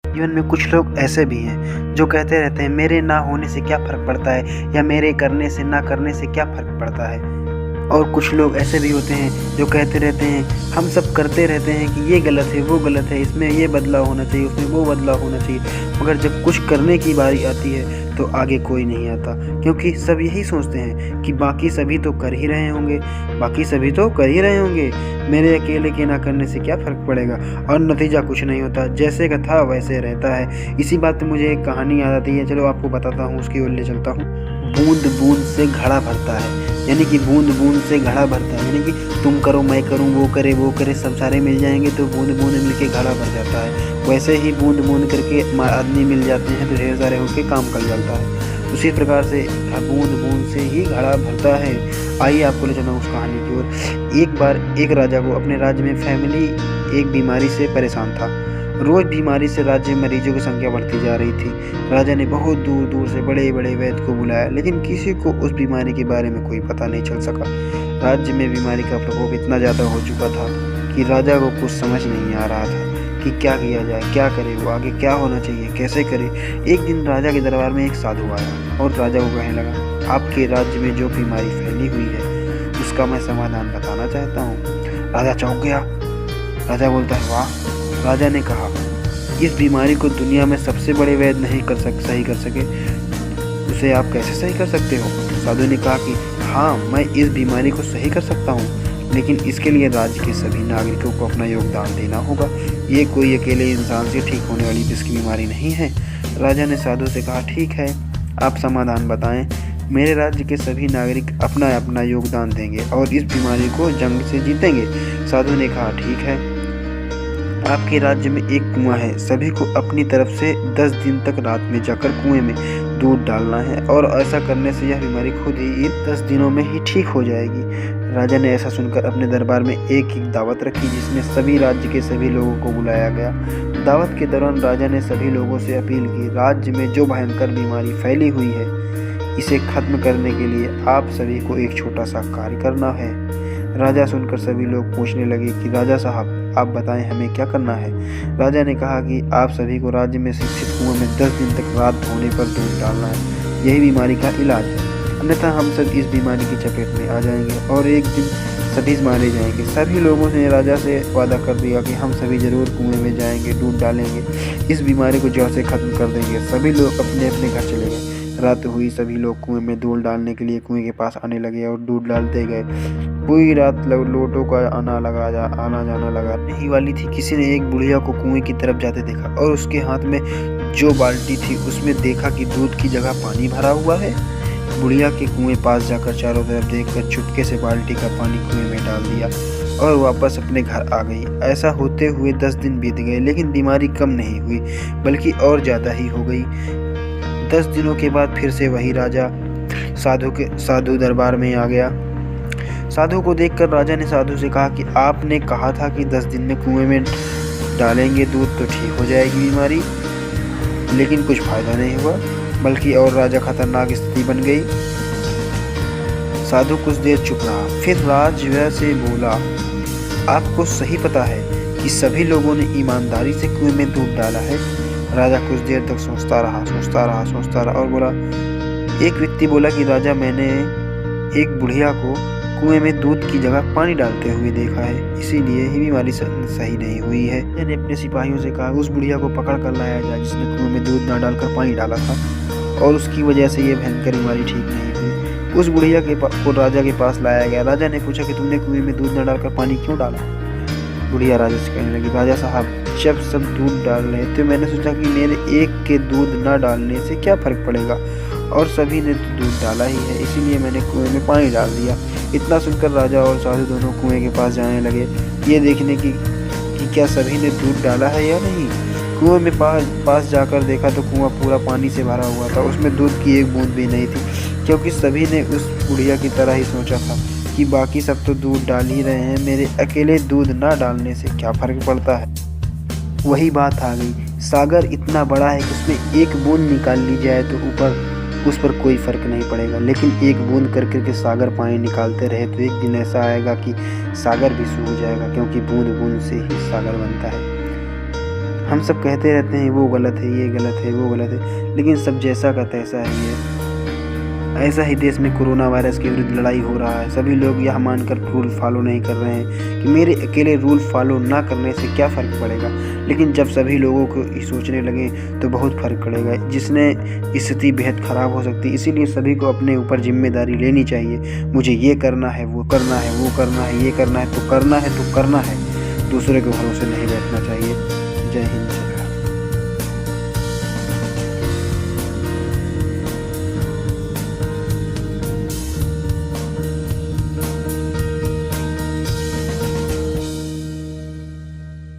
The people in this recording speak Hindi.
जीवन में कुछ लोग ऐसे भी हैं जो कहते रहते हैं मेरे ना होने से क्या फ़र्क पड़ता है या मेरे करने से ना करने से क्या फ़र्क पड़ता है। और कुछ लोग ऐसे भी होते हैं जो कहते रहते हैं हम सब करते रहते हैं कि ये गलत है, वो गलत है, इसमें ये बदलाव होना चाहिए, उसमें वो बदलाव होना चाहिए, मगर जब कुछ करने की बारी आती है तो आगे कोई नहीं आता, क्योंकि सब यही सोचते हैं कि बाकी सभी तो कर ही रहे होंगे, बाकी सभी तो कर ही रहे होंगे, मेरे अकेले के ना करने से क्या फ़र्क पड़ेगा। और नतीजा कुछ नहीं होता, जैसे का था वैसे रहता है। इसी बात पे मुझे एक कहानी याद आती है, चलो आपको बताता हूँ, उसकी ओर ले चलता हूँ। बूंद बूंद से घड़ा भरता है, यानी कि बूंद बूंद से घड़ा भरता है, यानी कि तुम करो मैं करूँ वो करे सब सारे मिल जाएंगे तो बूंद बूंद मिलके घड़ा भर जाता है। वैसे ही बूंद बूंद करके आदमी मिल जाते हैं तो ढेर सारे होके काम कर जाता है। उसी प्रकार से बूंद बूंद से ही घड़ा भरता है। आइए आपको ले चलूँ उस कहानी की ओर। एक बार एक राजा को अपने राज्य में फैमिली एक बीमारी से परेशान था। रोज बीमारी से राज्य में मरीजों की संख्या बढ़ती जा रही थी। राजा ने बहुत दूर दूर से बड़े बड़े वैद्य को बुलाया, लेकिन किसी को उस बीमारी के बारे में कोई पता नहीं चल सका। राज्य में बीमारी का प्रकोप इतना ज़्यादा हो चुका था कि राजा को कुछ समझ नहीं आ रहा था कि क्या किया जाए, क्या करे, वो आगे क्या होना चाहिए, कैसे करे। एक दिन राजा के दरबार में एक साधु आया और राजा को कहने लगा, आपके राज्य में जो बीमारी फैली हुई है उसका मैं समाधान बताना चाहता हूँ। राजा चौंक गया। राजा बोलता है, वाह। राजा ने कहा, इस बीमारी को दुनिया में सबसे बड़े वैद्य नहीं सही कर सके, उसे आप कैसे सही कर सकते हो। साधु ने कहा कि हाँ, मैं इस बीमारी को सही कर सकता हूँ, लेकिन इसके लिए राज्य के सभी नागरिकों को अपना योगदान देना होगा। ये कोई अकेले इंसान से ठीक होने वाली इसकी बीमारी नहीं है। राजा ने साधु से कहा, ठीक है, आप समाधान बताएं। मेरे राज्य के सभी नागरिक अपना अपना योगदान देंगे और इस बीमारी को जंग से जीतेंगे। साधु ने कहा, ठीक है, आपके राज्य में एक कुआं है, सभी को अपनी तरफ से 10 दिन तक रात में जाकर कुएं में दूध डालना है और ऐसा करने से यह बीमारी खुद ही इन 10 दिनों में ही ठीक हो जाएगी। राजा ने ऐसा सुनकर अपने दरबार में एक दावत रखी, जिसमें सभी राज्य के सभी लोगों को बुलाया गया। दावत के दौरान राजा ने सभी लोगों से अपील की, राज्य में जो भयंकर बीमारी फैली हुई है इसे खत्म करने के लिए आप सभी को एक छोटा सा कार्य करना है। राजा सुनकर सभी लोग पूछने लगे कि राजा साहब आप बताएं हमें क्या करना है। राजा ने कहा कि आप सभी को राज्य में शिक्षित कुएं में 10 दिन तक रात होने पर दूध डालना है, यही बीमारी का इलाज है, अन्यथा हम सब इस बीमारी की चपेट में आ जाएंगे और एक दिन सभी मारे जाएंगे। सभी लोगों ने राजा से वादा कर दिया कि हम सभी जरूर कुएं में जाएंगे, दूध डालेंगे, इस बीमारी को जड़ से खत्म कर देंगे। सभी लोग अपने अपने घर चले गए। रात हुई, सभी लोग कुएं में दूध डालने के लिए कुएं के पास आने लगे और दूध डालते गए। पूरी रात लोटों का आना जाना लगा नहीं वाली थी। किसी ने एक बुढ़िया को कुएं की तरफ जाते देखा और उसके हाथ में जो बाल्टी थी उसमें देखा कि दूध की जगह पानी भरा हुआ है। बुढ़िया के कुएं पास जाकर चारों तरफ देखकर चुपके से बाल्टी का पानी कुएं में डाल दिया और वापस अपने घर आ गई। ऐसा होते हुए 10 दिन बीत गए, लेकिन बीमारी कम नहीं हुई बल्कि और ज़्यादा ही हो गई। 10 दिनों के बाद फिर से वही राजा साधु दरबार में आ गया। साधु को देखकर राजा ने साधु से कहा कि आपने कहा था कि 10 दिन में कुएं में डालेंगे दूध तो ठीक हो जाएगी बीमारी, लेकिन कुछ फायदा नहीं हुआ, बल्कि और राजा खतरनाक स्थिति बन गई। साधु कुछ देर चुप रहा, फिर राजवीर से बोला, आपको सही पता है कि सभी लोगों ने ईमानदारी से कुएं में दूध डाला है। राजा कुछ देर तक सोचता रहा और बोला, एक व्यक्ति बोला कि राजा, मैंने एक बुढ़िया को कुएं में दूध की जगह पानी डालते हुए देखा है, इसीलिए ही बीमारी सही नहीं हुई है। मैंने अपने सिपाहियों से कहा उस बुढ़िया को पकड़ कर लाया जाए जिसने कुएं में दूध ना डालकर पानी डाला था और उसकी वजह से ये भयंकर बीमारी ठीक नहीं हुई। उस बुढ़िया को राजा के पास लाया गया। राजा ने पूछा कि तुमने कुएं में दूध न डालकर पानी क्यों डाला। बुढ़िया राजा से कहने लगी, राजा साहब, जब सब दूध डाल रहे थे मैंने सोचा कि मेरे एक के दूध न डालने से क्या फ़र्क पड़ेगा, और सभी ने तो दूध डाला ही है, इसीलिए मैंने कुएं में पानी डाल दिया। इतना सुनकर राजा और साधु दोनों कुएं के पास जाने लगे, ये देखने की कि क्या सभी ने दूध डाला है या नहीं। कुएं में पास जाकर देखा तो कुआं पूरा पानी से भरा हुआ था, उसमें दूध की एक बूंद भी नहीं थी, क्योंकि सभी ने उस बुढ़िया की तरह ही सोचा था कि बाकी सब तो दूध डाल ही रहे हैं, मेरे अकेले दूध ना डालने से क्या फ़र्क पड़ता है। वही बात आ गई, सागर इतना बड़ा है कि उसमें एक बूंद निकाल ली जाए तो उस पर कोई फ़र्क नहीं पड़ेगा, लेकिन एक बूंद कर के सागर पानी निकालते रहे तो एक दिन ऐसा आएगा कि सागर भी सूख जाएगा, क्योंकि बूंद बूंद से ही सागर बनता है। हम सब कहते रहते हैं वो गलत है, ये गलत है, वो गलत है, लेकिन सब जैसा का तैसा ही है। ऐसा ही देश में कोरोना वायरस के विरुद्ध लड़ाई हो रहा है। सभी लोग यह मानकर रूल फॉलो नहीं कर रहे हैं कि मेरे अकेले रूल फॉलो ना करने से क्या फ़र्क पड़ेगा, लेकिन जब सभी लोगों को ये सोचने लगे तो बहुत फ़र्क पड़ेगा, जिसने स्थिति बेहद ख़राब हो सकती है। इसीलिए सभी को अपने ऊपर जिम्मेदारी लेनी चाहिए। मुझे ये करना है, वो करना है, वो करना है, ये करना है तो करना है तो करना है। दूसरे के भरोसे नहीं बैठना चाहिए। जय हिंद।